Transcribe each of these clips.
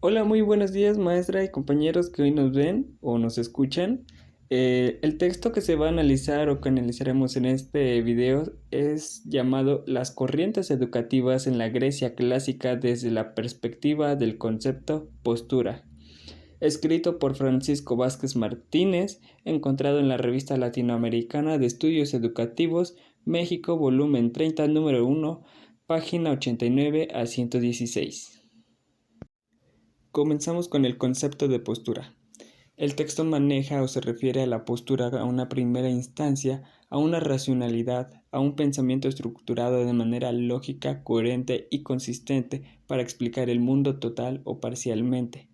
Hola, muy buenos días, maestra y compañeros que hoy nos ven o nos escuchan. El texto que se va a analizar o que analizaremos en este video es llamado Las corrientes educativas en la Grecia clásica desde la perspectiva del concepto postura, escrito por Francisco Vázquez Martínez, encontrado en la revista latinoamericana de estudios educativos, México, volumen 30, número 1, página 89 a 116. Comenzamos con el concepto de postura. El texto maneja o se refiere a la postura a una primera instancia, a una racionalidad, a un pensamiento estructurado de manera lógica, coherente y consistente para explicar el mundo total o parcialmente.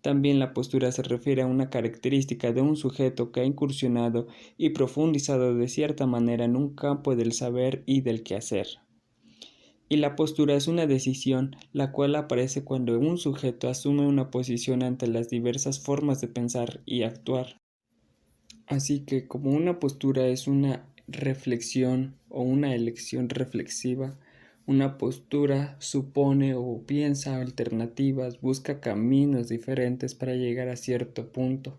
También la postura se refiere a una característica de un sujeto que ha incursionado y profundizado de cierta manera en un campo del saber y del quehacer. Y la postura es una decisión, la cual aparece cuando un sujeto asume una posición ante las diversas formas de pensar y actuar. Así que como una postura es una reflexión o una elección reflexiva, una postura supone o piensa alternativas, busca caminos diferentes para llegar a cierto punto.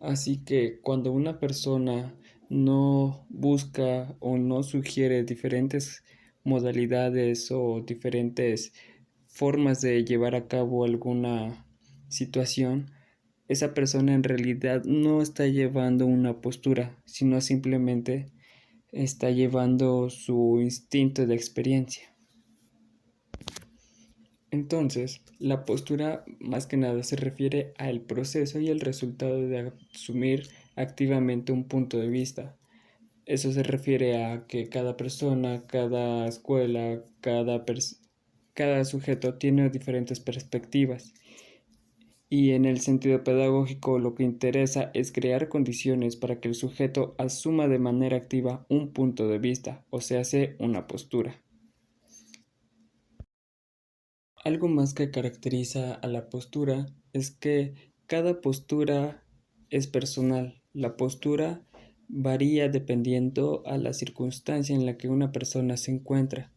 Así que cuando una persona no busca o no sugiere diferentes modalidades o diferentes formas de llevar a cabo alguna situación, esa persona en realidad no está llevando una postura, sino simplemente está llevando su instinto de experiencia. Entonces, la postura más que nada se refiere al proceso y el resultado de asumir activamente un punto de vista. Eso se refiere a que cada persona, cada escuela, cada sujeto tiene diferentes perspectivas. Y en el sentido pedagógico lo que interesa es crear condiciones para que el sujeto asuma de manera activa un punto de vista, o sea, hace una postura. Algo más que caracteriza a la postura es que cada postura es personal. La postura varía dependiendo a la circunstancia en la que una persona se encuentra.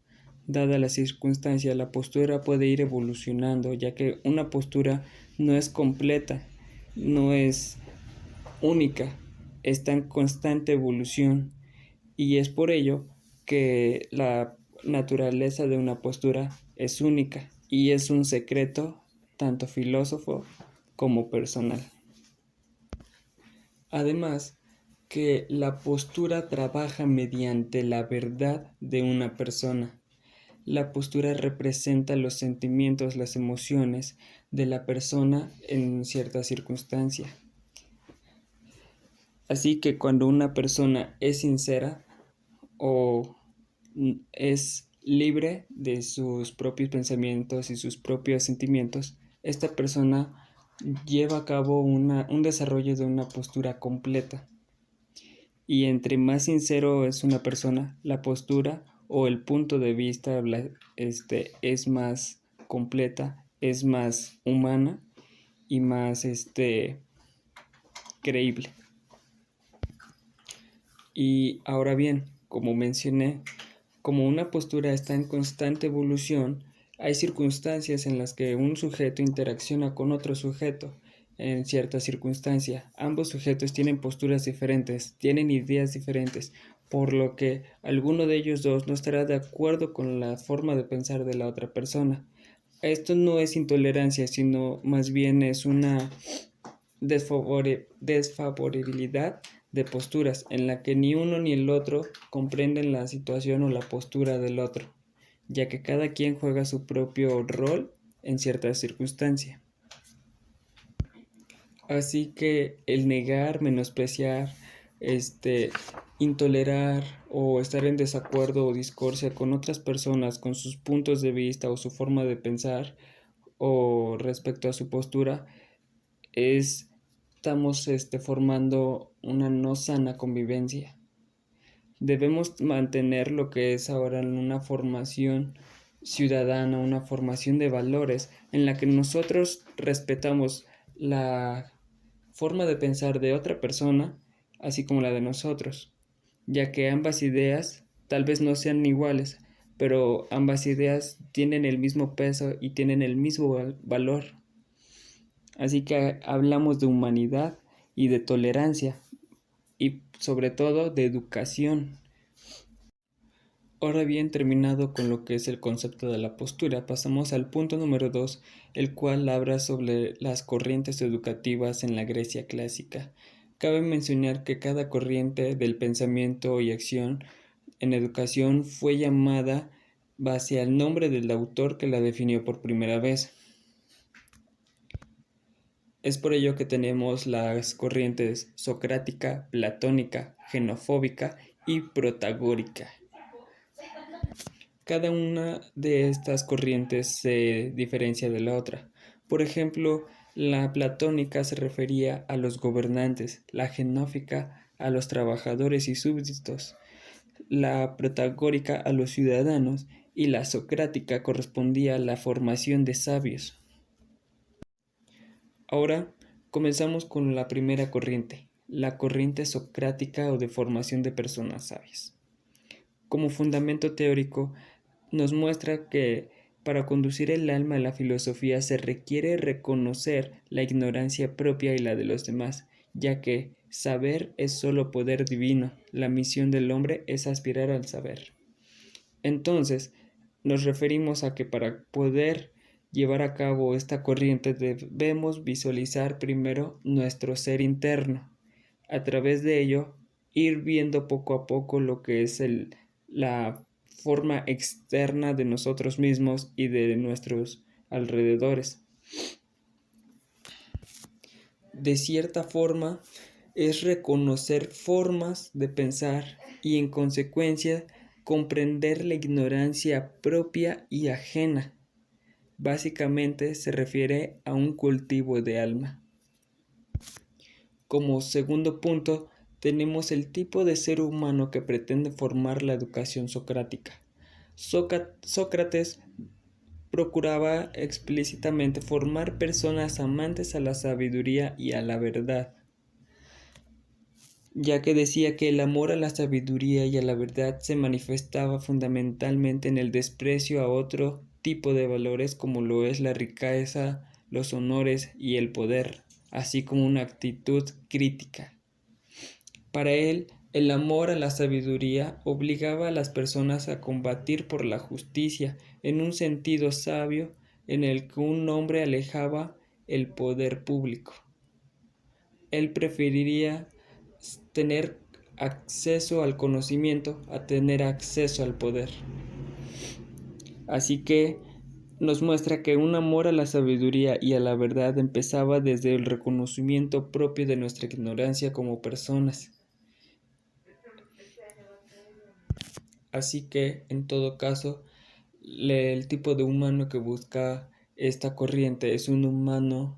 Dada la circunstancia, la postura puede ir evolucionando, ya que una postura no es completa, no es única, está en constante evolución y es por ello que la naturaleza de una postura es única y es un secreto tanto filósofo como personal. Además, que la postura trabaja mediante la verdad de una persona. La postura representa los sentimientos, las emociones de la persona en cierta circunstancia. Así que cuando una persona es sincera o es libre de sus propios pensamientos y sus propios sentimientos, esta persona lleva a cabo un desarrollo de una postura completa. Y entre más sincero es una persona, la postura o el punto de vista es más completa, es más humana y más creíble. Y ahora bien, como mencioné, como una postura está en constante evolución, hay circunstancias en las que un sujeto interacciona con otro sujeto. En cierta circunstancia, ambos sujetos tienen posturas diferentes, tienen ideas diferentes, por lo que alguno de ellos dos no estará de acuerdo con la forma de pensar de la otra persona. Esto no es intolerancia, sino más bien es una desfavorabilidad de posturas en la que ni uno ni el otro comprenden la situación o la postura del otro, ya que cada quien juega su propio rol en cierta circunstancia. Así que el negar, menospreciar, intolerar o estar en desacuerdo o discordia con otras personas, con sus puntos de vista o su forma de pensar o respecto a su postura, estamos formando una no sana convivencia. Debemos mantener lo que es ahora una formación ciudadana, una formación de valores en la que nosotros respetamos la forma de pensar de otra persona, así como la de nosotros, ya que ambas ideas tal vez no sean iguales, pero ambas ideas tienen el mismo peso y tienen el mismo valor. Así que hablamos de humanidad y de tolerancia y sobre todo de educación. Ahora bien, terminado con lo que es el concepto de la postura, pasamos al punto número 2, el cual habla sobre las corrientes educativas en la Grecia clásica. Cabe mencionar que cada corriente del pensamiento y acción en educación fue llamada base al nombre del autor que la definió por primera vez. Es por ello que tenemos las corrientes socrática, platónica, genofóbica y protagórica. Cada una de estas corrientes se diferencia de la otra. Por ejemplo, la platónica se refería a los gobernantes, la genófica a los trabajadores y súbditos, la protagórica a los ciudadanos y la socrática correspondía a la formación de sabios. Ahora comenzamos con la primera corriente, la corriente socrática o de formación de personas sabias. Como fundamento teórico, nos muestra que para conducir el alma a la filosofía se requiere reconocer la ignorancia propia y la de los demás, ya que saber es solo poder divino, la misión del hombre es aspirar al saber. Entonces, nos referimos a que para poder llevar a cabo esta corriente debemos visualizar primero nuestro ser interno. A través de ello, ir viendo poco a poco lo que es la forma externa de nosotros mismos y de nuestros alrededores. De cierta forma, es reconocer formas de pensar y en consecuencia comprender la ignorancia propia y ajena. Básicamente se refiere a un cultivo de alma. Como segundo punto, tenemos el tipo de ser humano que pretende formar la educación socrática. Sócrates procuraba explícitamente formar personas amantes a la sabiduría y a la verdad, ya que decía que el amor a la sabiduría y a la verdad se manifestaba fundamentalmente en el desprecio a otro tipo de valores como lo es la riqueza, los honores y el poder, así como una actitud crítica. Para él, el amor a la sabiduría obligaba a las personas a combatir por la justicia en un sentido sabio en el que un hombre alejaba el poder público. Él preferiría tener acceso al conocimiento a tener acceso al poder. Así que nos muestra que un amor a la sabiduría y a la verdad empezaba desde el reconocimiento propio de nuestra ignorancia como personas. Así que, en todo caso, el tipo de humano que busca esta corriente es un humano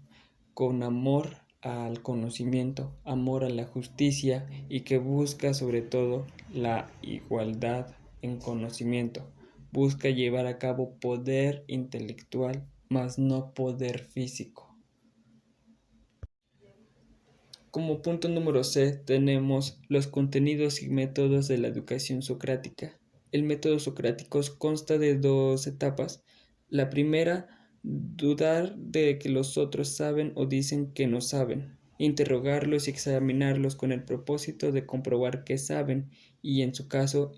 con amor al conocimiento, amor a la justicia y que busca sobre todo la igualdad en conocimiento. Busca llevar a cabo poder intelectual, mas no poder físico. Como punto número C tenemos los contenidos y métodos de la educación socrática. El método socrático consta de dos etapas. La primera, dudar de que los otros saben o dicen que no saben. Interrogarlos y examinarlos con el propósito de comprobar que saben y en su caso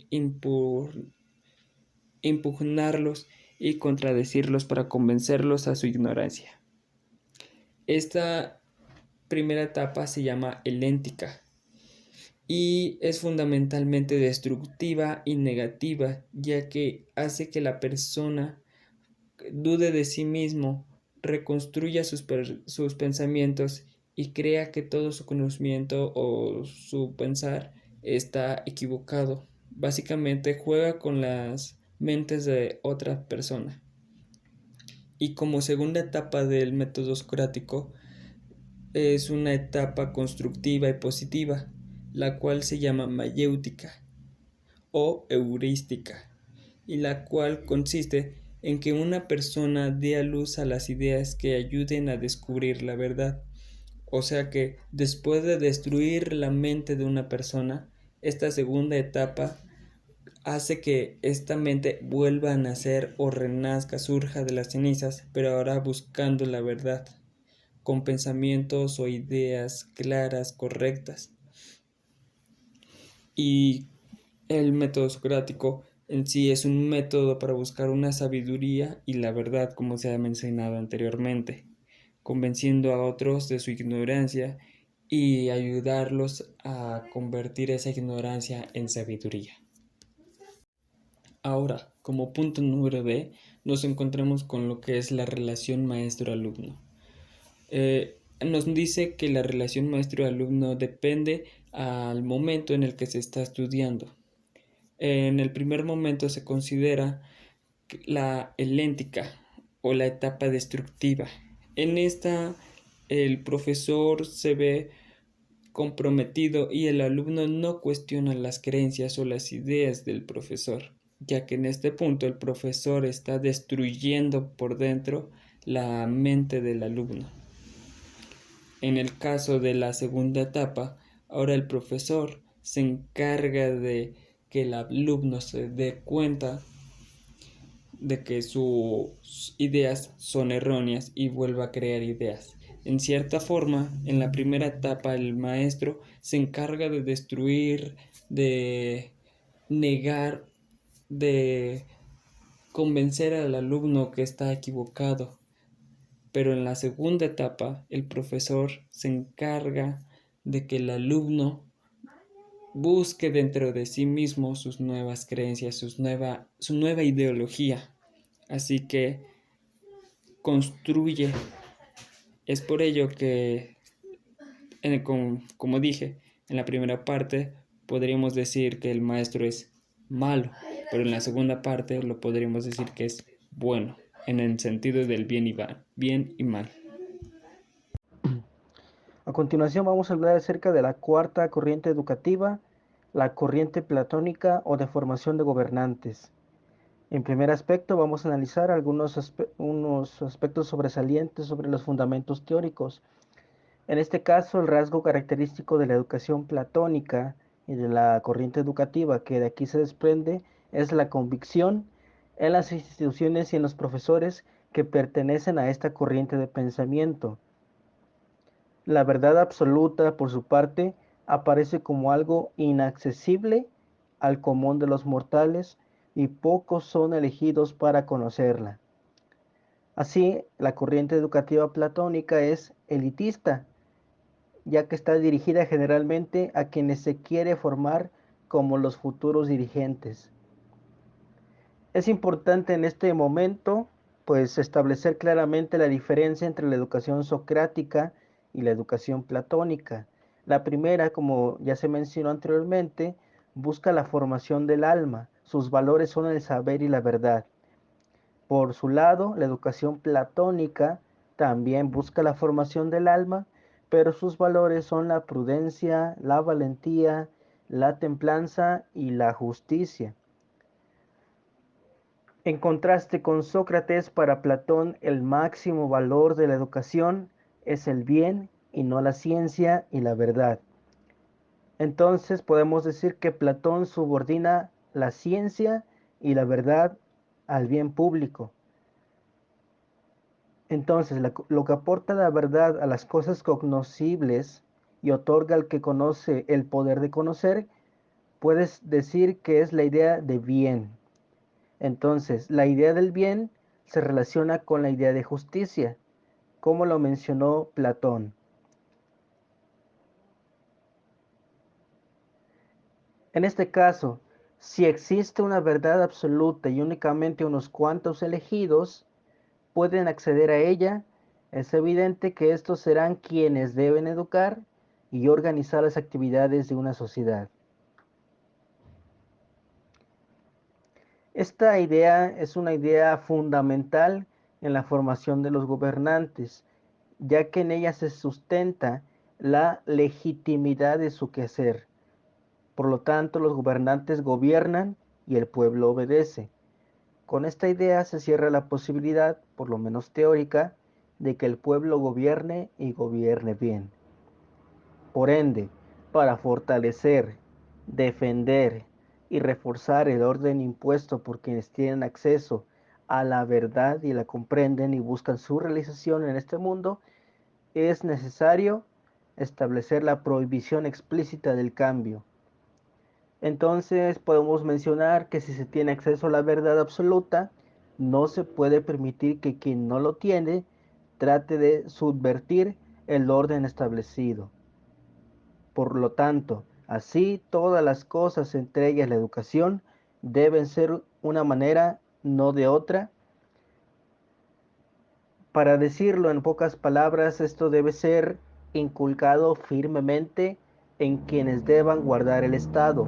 impugnarlos y contradecirlos para convencerlos a su ignorancia. Esta primera etapa se llama heléntica y es fundamentalmente destructiva y negativa, ya que hace que la persona dude de sí mismo, reconstruya sus pensamientos y crea que todo su conocimiento o su pensar está equivocado. Básicamente juega con las mentes de otra persona. Y como segunda etapa del método socrático, es una etapa constructiva y positiva, la cual se llama mayéutica o heurística, y la cual consiste en que una persona dé a luz a las ideas que ayuden a descubrir la verdad. O sea que después de destruir la mente de una persona, esta segunda etapa hace que esta mente vuelva a nacer o renazca, surja de las cenizas, pero ahora buscando la verdad, con pensamientos o ideas claras, correctas. Y el método socrático en sí es un método para buscar una sabiduría y la verdad, como se ha mencionado anteriormente, convenciendo a otros de su ignorancia y ayudarlos a convertir esa ignorancia en sabiduría. Ahora, como punto número B, nos encontramos con lo que es la relación maestro-alumno. Nos dice que la relación maestro-alumno depende al momento en el que se está estudiando. En el primer momento se considera la heléntica o la etapa destructiva. En esta, el profesor se ve comprometido y el alumno no cuestiona las creencias o las ideas del profesor, ya que en este punto el profesor está destruyendo por dentro la mente del alumno. En el caso de la segunda etapa, ahora el profesor se encarga de que el alumno se dé cuenta de que sus ideas son erróneas y vuelva a crear ideas. En cierta forma, en la primera etapa el maestro se encarga de destruir, de negar, de convencer al alumno que está equivocado. Pero en la segunda etapa el profesor se encarga de que el alumno busque dentro de sí mismo sus nuevas creencias, su nueva ideología. Así que construye. Es por ello que, como dije, en la primera parte podríamos decir que el maestro es malo, pero en la segunda parte lo podríamos decir que es bueno, en el sentido del bien y mal. A continuación vamos a hablar acerca de la cuarta corriente educativa, la corriente platónica o de formación de gobernantes. En primer aspecto vamos a analizar unos aspectos sobresalientes sobre los fundamentos teóricos. En este caso, el rasgo característico de la educación platónica y de la corriente educativa que de aquí se desprende es la convicción en las instituciones y en los profesores que pertenecen a esta corriente de pensamiento. La verdad absoluta, por su parte, aparece como algo inaccesible al común de los mortales y pocos son elegidos para conocerla. Así, la corriente educativa platónica es elitista, ya que está dirigida generalmente a quienes se quiere formar como los futuros dirigentes. Es importante en este momento, pues, establecer claramente la diferencia entre la educación socrática y la educación platónica. La primera, como ya se mencionó anteriormente, busca la formación del alma. Sus valores son el saber y la verdad. Por su lado, la educación platónica también busca la formación del alma, pero sus valores son la prudencia, la valentía, la templanza y la justicia. En contraste con Sócrates, para Platón el máximo valor de la educación es el bien y no la ciencia y la verdad. Entonces podemos decir que Platón subordina la ciencia y la verdad al bien público. Entonces, lo que aporta la verdad a las cosas cognoscibles y otorga al que conoce el poder de conocer, puedes decir que es la idea de bien. Entonces, la idea del bien se relaciona con la idea de justicia, como lo mencionó Platón. En este caso, si existe una verdad absoluta y únicamente unos cuantos elegidos pueden acceder a ella, es evidente que estos serán quienes deben educar y organizar las actividades de una sociedad. Esta idea es una idea fundamental en la formación de los gobernantes, ya que en ella se sustenta la legitimidad de su quehacer. Por lo tanto, los gobernantes gobiernan y el pueblo obedece. Con esta idea se cierra la posibilidad, por lo menos teórica, de que el pueblo gobierne y gobierne bien. Por ende, para fortalecer, defender y reforzar el orden impuesto por quienes tienen acceso a la verdad y la comprenden y buscan su realización en este mundo, es necesario establecer la prohibición explícita del cambio. Entonces podemos mencionar que si se tiene acceso a la verdad absoluta, no se puede permitir que quien no lo tiene trate de subvertir el orden establecido. Por lo tanto, así todas las cosas, entre ellas la educación, deben ser una manera, no de otra. Para decirlo en pocas palabras, esto debe ser inculcado firmemente en quienes deban guardar el Estado,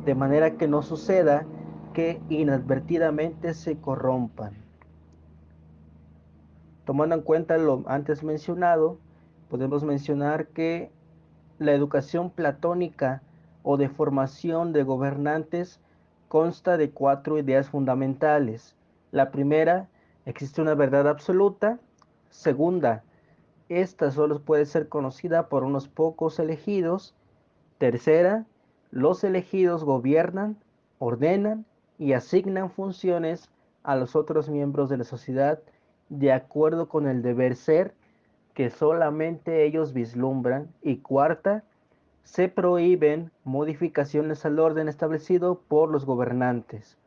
de manera que no suceda que inadvertidamente se corrompan. Tomando en cuenta lo antes mencionado, podemos mencionar que la educación platónica o de formación de gobernantes consta de 4 ideas fundamentales. La primera, existe una verdad absoluta. Segunda, esta solo puede ser conocida por unos pocos elegidos. Tercera, los elegidos gobiernan, ordenan y asignan funciones a los otros miembros de la sociedad de acuerdo con el deber ser que solamente ellos vislumbran. Y cuarta, se prohíben modificaciones al orden establecido por los gobernantes.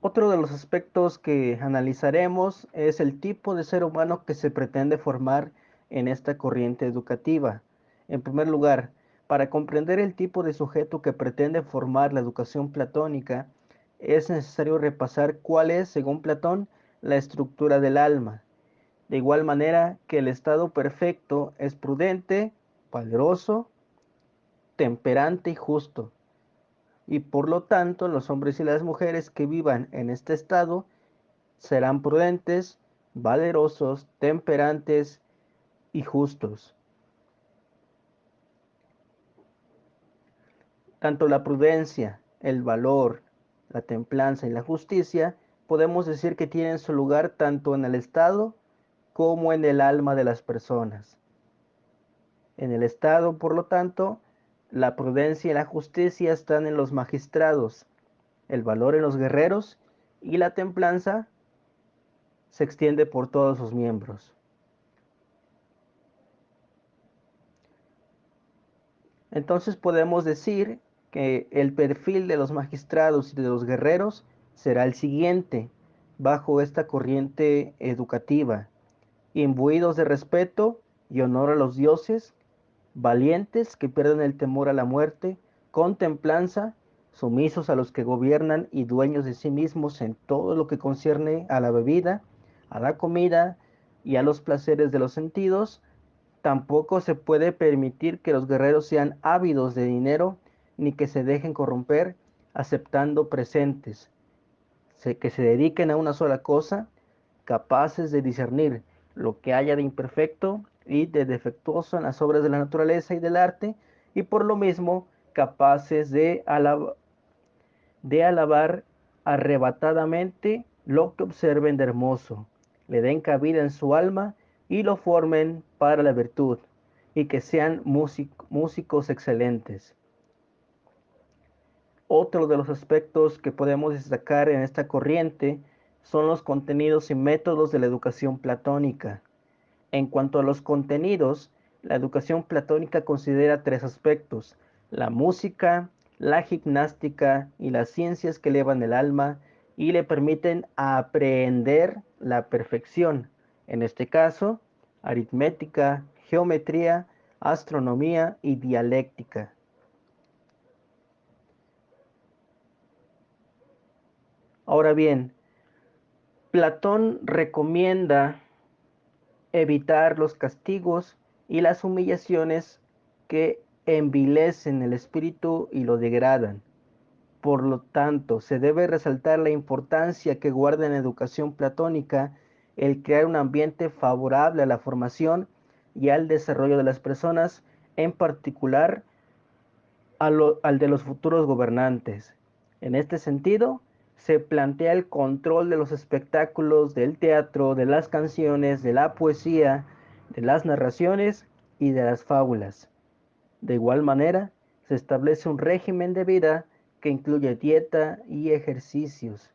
Otro de los aspectos que analizaremos es el tipo de ser humano que se pretende formar en esta corriente educativa. En primer lugar, para comprender el tipo de sujeto que pretende formar la educación platónica, es necesario repasar cuál es, según Platón, la estructura del alma. De igual manera que el estado perfecto es prudente, valeroso, temperante y justo. Y por lo tanto, los hombres y las mujeres que vivan en este estado serán prudentes, valerosos, temperantes y justos. Tanto la prudencia, el valor, la templanza y la justicia podemos decir que tienen su lugar tanto en el estado como en el alma de las personas. En el estado, por lo tanto, la prudencia y la justicia están en los magistrados, el valor en los guerreros y la templanza se extiende por todos sus miembros. Entonces podemos decir que el perfil de los magistrados y de los guerreros será el siguiente, bajo esta corriente educativa: imbuidos de respeto y honor a los dioses, valientes que pierden el temor a la muerte, con templanza, sumisos a los que gobiernan y dueños de sí mismos en todo lo que concierne a la bebida, a la comida y a los placeres de los sentidos. Tampoco se puede permitir que los guerreros sean ávidos de dinero ni que se dejen corromper aceptando presentes, que se dediquen a una sola cosa, capaces de discernir lo que haya de imperfecto y de defectuoso en las obras de la naturaleza y del arte, y por lo mismo capaces de alabar arrebatadamente lo que observen de hermoso, le den cabida en su alma y lo formen para la virtud, y que sean músicos excelentes. Otro de los aspectos que podemos destacar en esta corriente son los contenidos y métodos de la educación platónica. En cuanto a los contenidos, la educación platónica considera 3 aspectos: la música, la gimnástica y las ciencias que elevan el alma y le permiten aprender la perfección. En este caso, aritmética, geometría, astronomía y dialéctica. Ahora bien, Platón recomienda evitar los castigos y las humillaciones que envilecen el espíritu y lo degradan. Por lo tanto, se debe resaltar la importancia que guarda en la educación platónica el crear un ambiente favorable a la formación y al desarrollo de las personas, en particular al de los futuros gobernantes. En este sentido, se plantea el control de los espectáculos, del teatro, de las canciones, de la poesía, de las narraciones y de las fábulas. De igual manera, se establece un régimen de vida que incluye dieta y ejercicios.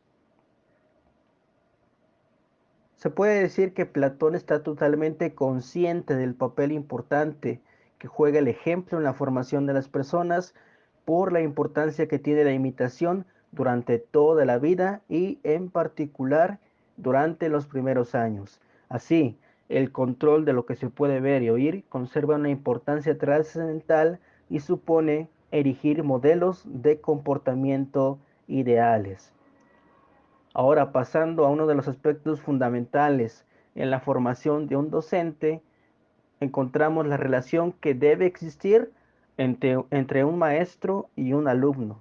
Se puede decir que Platón está totalmente consciente del papel importante que juega el ejemplo en la formación de las personas por la importancia que tiene la imitación durante toda la vida y en particular durante los primeros años. Así, el control de lo que se puede ver y oír conserva una importancia trascendental y supone erigir modelos de comportamiento ideales. Ahora, pasando a uno de los aspectos fundamentales en la formación de un docente, encontramos la relación que debe existir entre un maestro y un alumno.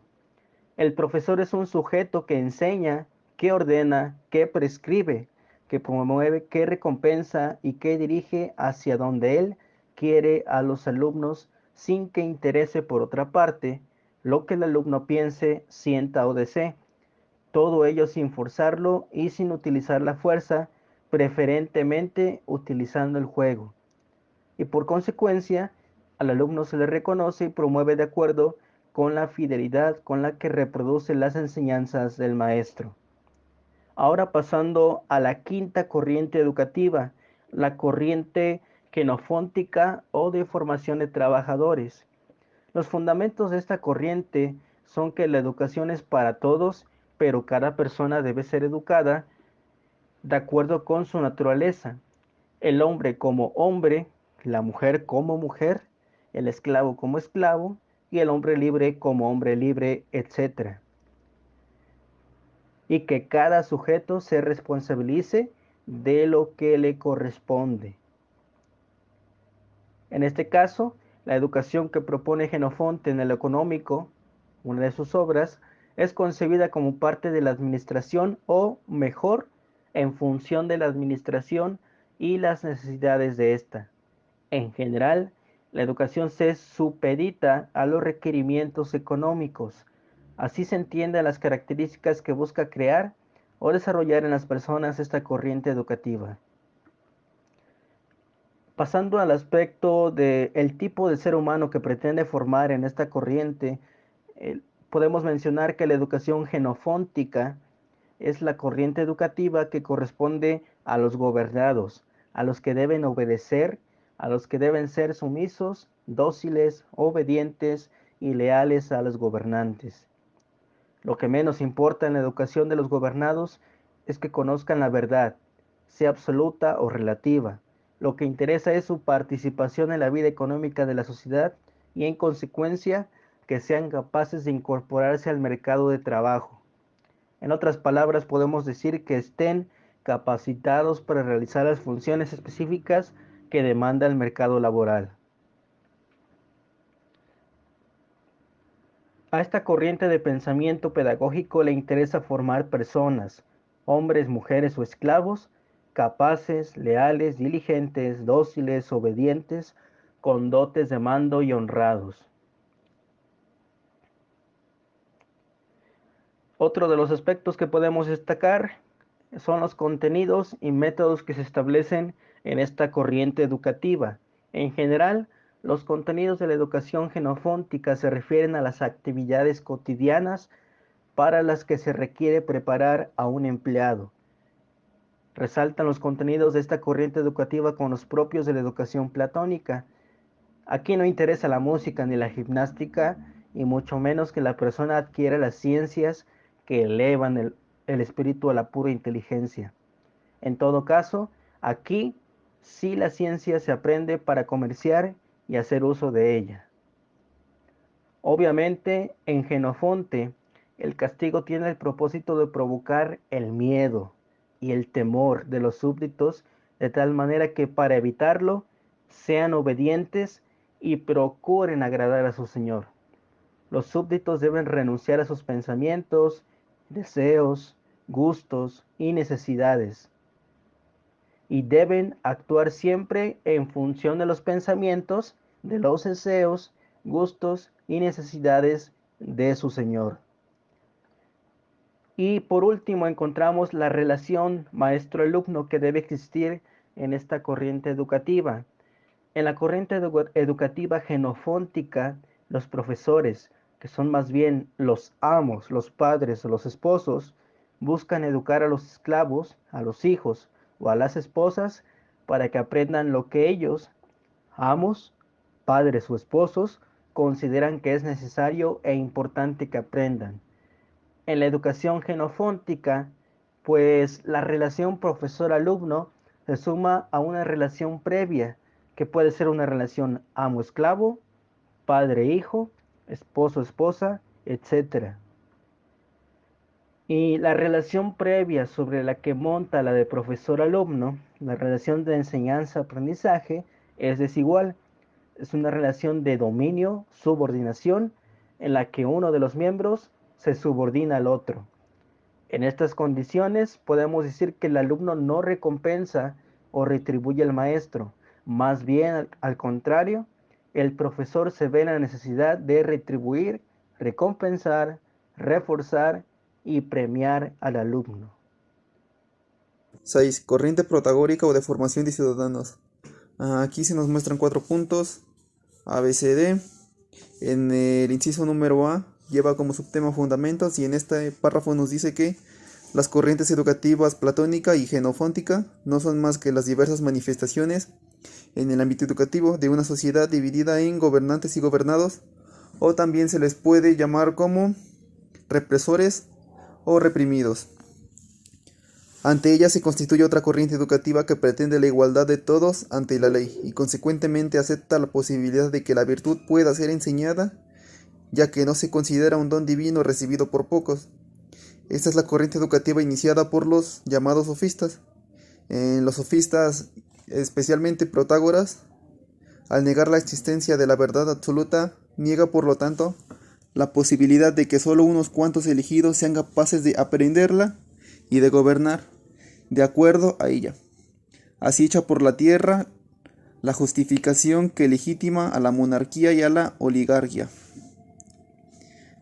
El profesor es un sujeto que enseña, que ordena, que prescribe, que promueve, que recompensa y que dirige hacia donde él quiere a los alumnos sin que interese por otra parte lo que el alumno piense, sienta o desee. Todo ello sin forzarlo y sin utilizar la fuerza, preferentemente utilizando el juego. Y por consecuencia, al alumno se le reconoce y promueve de acuerdo con la fidelidad con la que reproduce las enseñanzas del maestro. Ahora pasando a la quinta corriente educativa, la corriente xenofóntica o de formación de trabajadores. Los fundamentos de esta corriente son que la educación es para todos, pero cada persona debe ser educada de acuerdo con su naturaleza. El hombre como hombre, la mujer como mujer, el esclavo como esclavo y el hombre libre como hombre libre, etc. Y que cada sujeto se responsabilice de lo que le corresponde. En este caso, la educación que propone Jenofonte en el económico, una de sus obras, es concebida como parte de la administración o, mejor, en función de la administración y las necesidades de ésta. En general, la educación se supedita a los requerimientos económicos. Así se entiende las características que busca crear o desarrollar en las personas esta corriente educativa. Pasando al aspecto del tipo de ser humano que pretende formar en esta corriente, podemos mencionar que la educación genofóntica es la corriente educativa que corresponde a los gobernados, a los que deben obedecer, a los que deben ser sumisos, dóciles, obedientes y leales a los gobernantes. Lo que menos importa en la educación de los gobernados es que conozcan la verdad, sea absoluta o relativa. Lo que interesa es su participación en la vida económica de la sociedad y, en consecuencia, que sean capaces de incorporarse al mercado de trabajo. En otras palabras, podemos decir que estén capacitados para realizar las funciones específicas que demanda el mercado laboral. A esta corriente de pensamiento pedagógico le interesa formar personas, hombres, mujeres o esclavos, capaces, leales, diligentes, dóciles, obedientes, con dotes de mando y honrados. Otro de los aspectos que podemos destacar son los contenidos y métodos que se establecen en esta corriente educativa. En general, los contenidos de la educación genofóntica se refieren a las actividades cotidianas para las que se requiere preparar a un empleado. Resaltan los contenidos de esta corriente educativa con los propios de la educación platónica. Aquí no interesa la música ni la gimnástica, y mucho menos que la persona adquiera las ciencias que elevan el espíritu a la pura inteligencia. En todo caso, aquí sí la ciencia se aprende para comerciar y hacer uso de ella. Obviamente, en Genofonte, el castigo tiene el propósito de provocar el miedo y el temor de los súbditos, de tal manera que para evitarlo sean obedientes y procuren agradar a su señor. Los súbditos deben renunciar a sus pensamientos, deseos, gustos y necesidades, y deben actuar siempre en función de los pensamientos, de los deseos, gustos y necesidades de su Señor. Y por último encontramos la relación maestro-alumno que debe existir en esta corriente educativa. En la corriente educativa xenofóntica, los profesores, que son más bien los amos, los padres o los esposos, buscan educar a los esclavos, a los hijos o a las esposas para que aprendan lo que ellos, amos, padres o esposos, consideran que es necesario e importante que aprendan. En la educación xenofóntica, pues la relación profesor-alumno se suma a una relación previa, que puede ser una relación amo-esclavo, padre-hijo, esposo-esposa, etc. Y la relación previa sobre la que monta la de profesor-alumno, la relación de enseñanza-aprendizaje, es desigual. Es una relación de dominio, subordinación, en la que uno de los miembros se subordina al otro. En estas condiciones podemos decir que el alumno no recompensa o retribuye al maestro, más bien al contrario, el profesor se ve en la necesidad de retribuir, recompensar, reforzar y premiar al alumno. 6. Corriente protagórica o de formación de ciudadanos. Aquí se nos muestran 4 puntos, A, B, C, D. En el inciso número A lleva como subtema fundamentos y en este párrafo nos dice que las corrientes educativas platónica y xenofóntica no son más que las diversas manifestaciones en el ámbito educativo de una sociedad dividida en gobernantes y gobernados, o también se les puede llamar como represores o reprimidos. Ante ella se constituye otra corriente educativa que pretende la igualdad de todos ante la ley y consecuentemente acepta la posibilidad de que la virtud pueda ser enseñada, ya que no se considera un don divino recibido por pocos. Esta es la corriente educativa iniciada por los llamados sofistas. Los sofistas, especialmente Protágoras, al negar la existencia de la verdad absoluta, niega por lo tanto la posibilidad de que solo unos cuantos elegidos sean capaces de aprenderla y de gobernar de acuerdo a ella. Así echa por la tierra la justificación que legitima a la monarquía y a la oligarquía.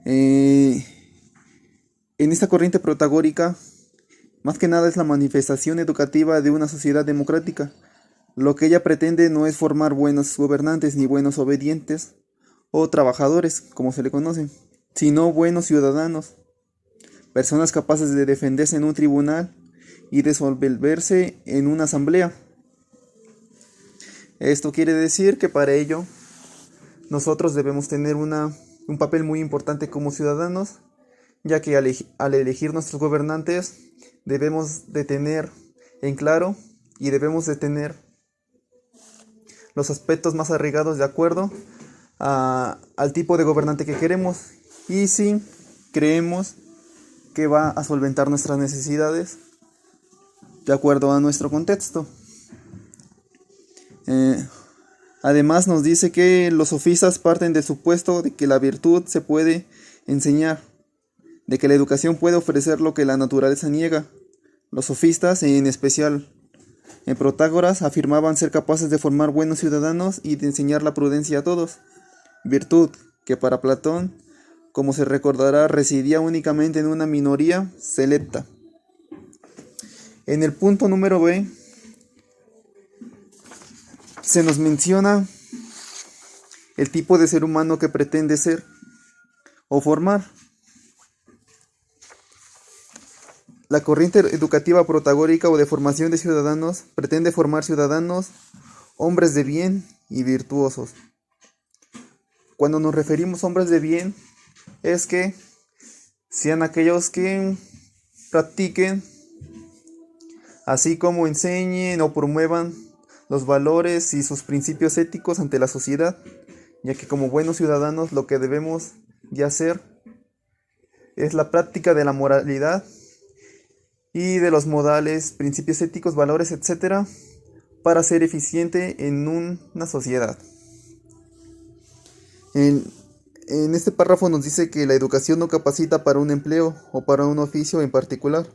En esta corriente protagórica, más que nada es la manifestación educativa de una sociedad democrática. Lo que ella pretende no es formar buenos gobernantes ni buenos obedientes o trabajadores, como se le conoce, sino buenos ciudadanos, personas capaces de defenderse en un tribunal y desenvolverse en una asamblea. Esto quiere decir que para ello nosotros debemos tener un papel muy importante como ciudadanos, ya que al elegir nuestros gobernantes debemos de tener en claro y debemos de tener los aspectos más arraigados de acuerdo al tipo de gobernante que queremos y si creemos que va a solventar nuestras necesidades de acuerdo a nuestro contexto. Además nos dice que los sofistas parten del supuesto de que la virtud se puede enseñar, de que la educación puede ofrecer lo que la naturaleza niega. Los sofistas, en especial en Protágoras, afirmaban ser capaces de formar buenos ciudadanos y de enseñar la prudencia a todos, virtud que para Platón, como se recordará, residía únicamente en una minoría selecta. En el punto número B se nos menciona el tipo de ser humano que pretende ser o formar. La corriente educativa protagórica o de formación de ciudadanos pretende formar ciudadanos, hombres de bien y virtuosos. Cuando nos referimos a hombres de bien, es que sean aquellos que practiquen, así como enseñen o promuevan los valores y sus principios éticos ante la sociedad, ya que como buenos ciudadanos lo que debemos de hacer es la práctica de la moralidad y de los modales, principios éticos, valores, etc., para ser eficiente en una sociedad. En este párrafo nos dice que la educación no capacita para un empleo o para un oficio en particular.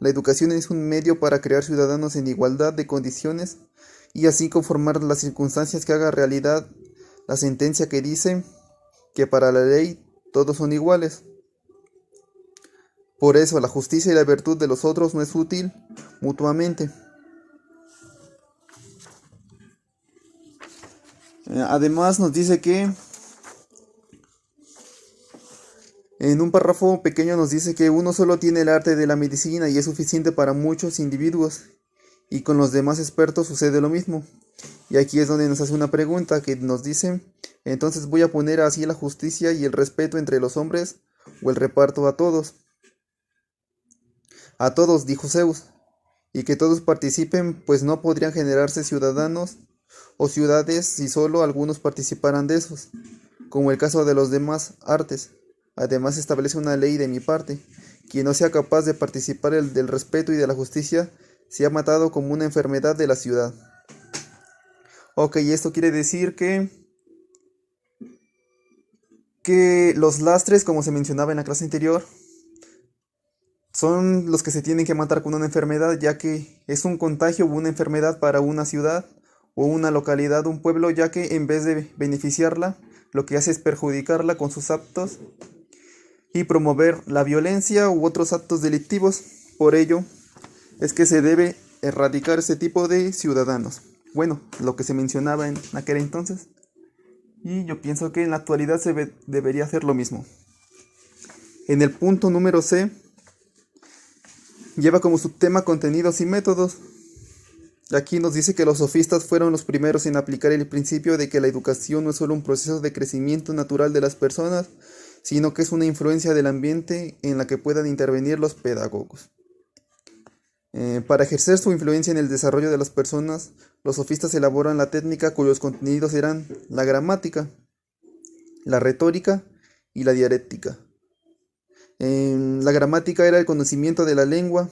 La educación es un medio para crear ciudadanos en igualdad de condiciones y así conformar las circunstancias que haga realidad la sentencia que dice que para la ley todos son iguales. Por eso la justicia y la virtud de los otros no es útil mutuamente. Además nos dice que en un párrafo pequeño nos dice que uno solo tiene el arte de la medicina y es suficiente para muchos individuos, y con los demás expertos sucede lo mismo. Y aquí es donde nos hace una pregunta que nos dice: entonces voy a poner así la justicia y el respeto entre los hombres, o el reparto a todos. A todos, dijo Zeus, y que todos participen, pues no podrían generarse ciudadanos o ciudades si solo algunos participaran de esos, como el caso de los demás artes. Además establece una ley de mi parte: quien no sea capaz de participar del respeto y de la justicia, se ha matado como una enfermedad de la ciudad. Ok, esto quiere decir que los lastres, como se mencionaba en la clase anterior, son los que se tienen que matar con una enfermedad, ya que es un contagio o una enfermedad para una ciudad o una localidad, un pueblo, ya que en vez de beneficiarla, lo que hace es perjudicarla con sus actos y promover la violencia u otros actos delictivos. Por ello es que se debe erradicar ese tipo de ciudadanos. Bueno, lo que se mencionaba en aquel entonces, y yo pienso que en la actualidad debería hacer lo mismo. En el punto número C, lleva como subtema contenidos y métodos. Aquí nos dice que los sofistas fueron los primeros en aplicar el principio de que la educación no es solo un proceso de crecimiento natural de las personas, sino que es una influencia del ambiente en la que puedan intervenir los pedagogos. Para ejercer su influencia en el desarrollo de las personas, los sofistas elaboran la técnica cuyos contenidos eran la gramática, la retórica y la dialéctica. La gramática era el conocimiento de la lengua,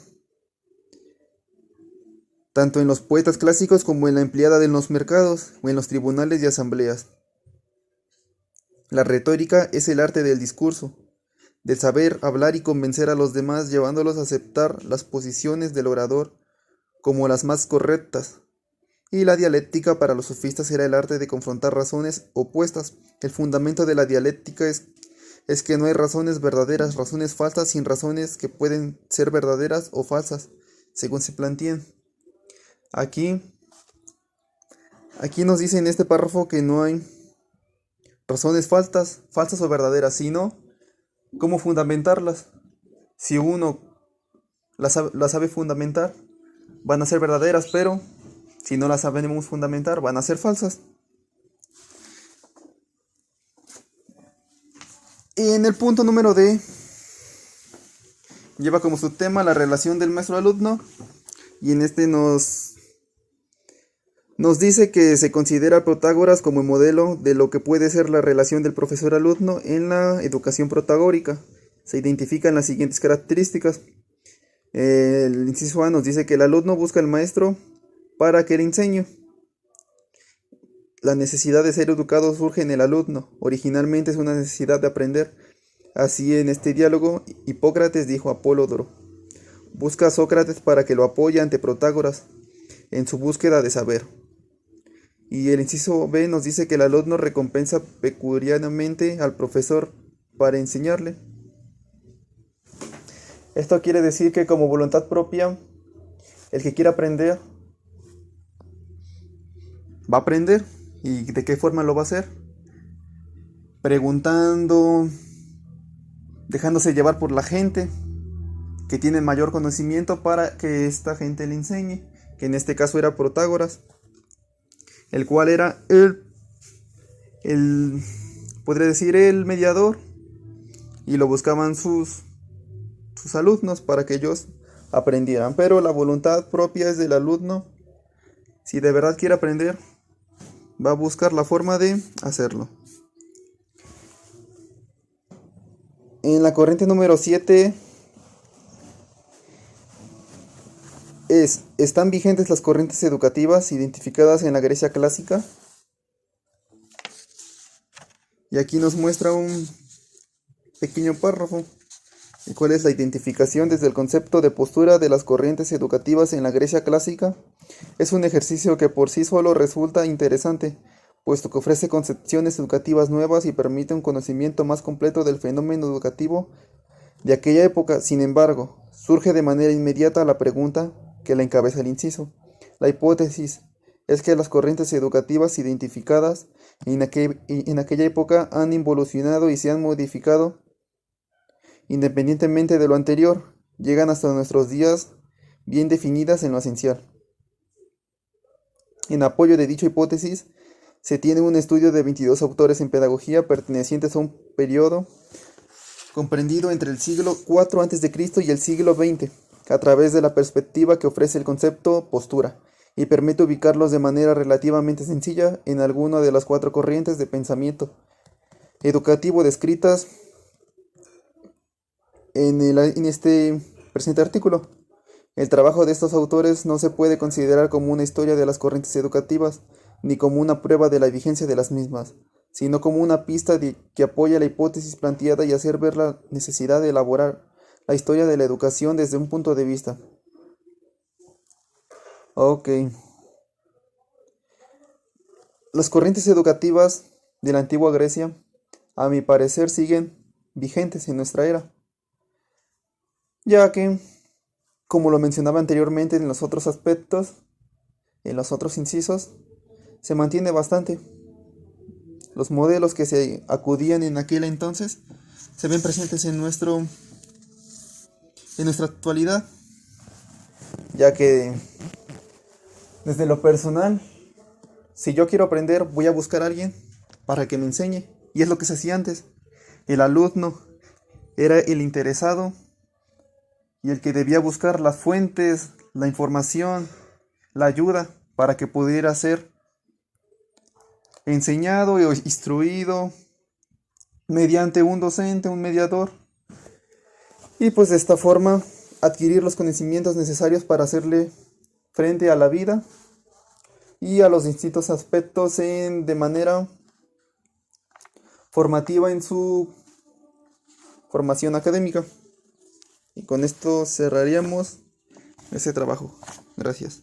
tanto en los poetas clásicos como en la empleada en los mercados o en los tribunales y asambleas. La retórica es el arte del discurso, del saber hablar y convencer a los demás, llevándolos a aceptar las posiciones del orador como las más correctas. Y la dialéctica para los sofistas era el arte de confrontar razones opuestas. El fundamento de la dialéctica es que no hay razones verdaderas, razones falsas, sin razones que pueden ser verdaderas o falsas, según se planteen. Aquí nos dice en este párrafo que no hay razones falsas o verdaderas, sino cómo fundamentarlas. Si uno las sabe fundamentar, van a ser verdaderas, pero si no las sabemos fundamentar, van a ser falsas. Y en el punto número D, lleva como subtema la relación del maestro-alumno, y en este nos dice que se considera a Protágoras como el modelo de lo que puede ser la relación del profesor-alumno en la educación protagórica. Se identifican las siguientes características. El inciso A nos dice que el alumno busca al maestro para que le enseñe. La necesidad de ser educado surge en el alumno. Originalmente es una necesidad de aprender. Así, en este diálogo, Hipócrates dijo a Apolodoro: busca a Sócrates para que lo apoye ante Protágoras en su búsqueda de saber. Y el inciso B nos dice que el alumno recompensa pecuniariamente al profesor para enseñarle. Esto quiere decir que como voluntad propia, el que quiera aprender va a aprender. ¿Y de qué forma lo va a hacer? Preguntando, dejándose llevar por la gente que tiene mayor conocimiento para que esta gente le enseñe, que en este caso era Protágoras, el cual era podría decir, el mediador, y lo buscaban sus alumnos para que ellos aprendieran. Pero la voluntad propia es del alumno. Si de verdad quiere aprender, va a buscar la forma de hacerlo. En la corriente número 7 ¿están vigentes las corrientes educativas identificadas en la Grecia clásica? Y aquí nos muestra un pequeño párrafo, el cual es la identificación desde el concepto de postura de las corrientes educativas en la Grecia clásica. Es un ejercicio que por sí solo resulta interesante, puesto que ofrece concepciones educativas nuevas y permite un conocimiento más completo del fenómeno educativo de aquella época. Sin embargo, surge de manera inmediata la pregunta que la encabeza el inciso. La hipótesis es que las corrientes educativas identificadas en aquella época han evolucionado y se han modificado independientemente de lo anterior, llegan hasta nuestros días bien definidas en lo esencial. En apoyo de dicha hipótesis, se tiene un estudio de 22 autores en pedagogía pertenecientes a un periodo comprendido entre el siglo IV a.C. y el siglo XX, a través de la perspectiva que ofrece el concepto postura, y permite ubicarlos de manera relativamente sencilla en alguna de las 4 corrientes de pensamiento educativo descritas en este presente artículo. El trabajo de estos autores no se puede considerar como una historia de las corrientes educativas, ni como una prueba de la vigencia de las mismas, sino como una pista que apoya la hipótesis planteada y hacer ver la necesidad de elaborar la historia de la educación desde un punto de vista. Ok. Las corrientes educativas de la antigua Grecia, a mi parecer, siguen vigentes en nuestra era, ya que, como lo mencionaba anteriormente en los otros aspectos, en los otros incisos, se mantiene bastante. Los modelos que se acudían en aquel entonces se ven presentes en nuestra actualidad, ya que desde lo personal, si yo quiero aprender, voy a buscar a alguien para que me enseñe, y es lo que se hacía antes. El alumno era el interesado y el que debía buscar las fuentes, la información, la ayuda para que pudiera ser enseñado e instruido mediante un docente, un mediador, y pues de esta forma adquirir los conocimientos necesarios para hacerle frente a la vida y a los distintos aspectos de manera formativa en su formación académica. Y con esto cerraríamos ese trabajo. Gracias.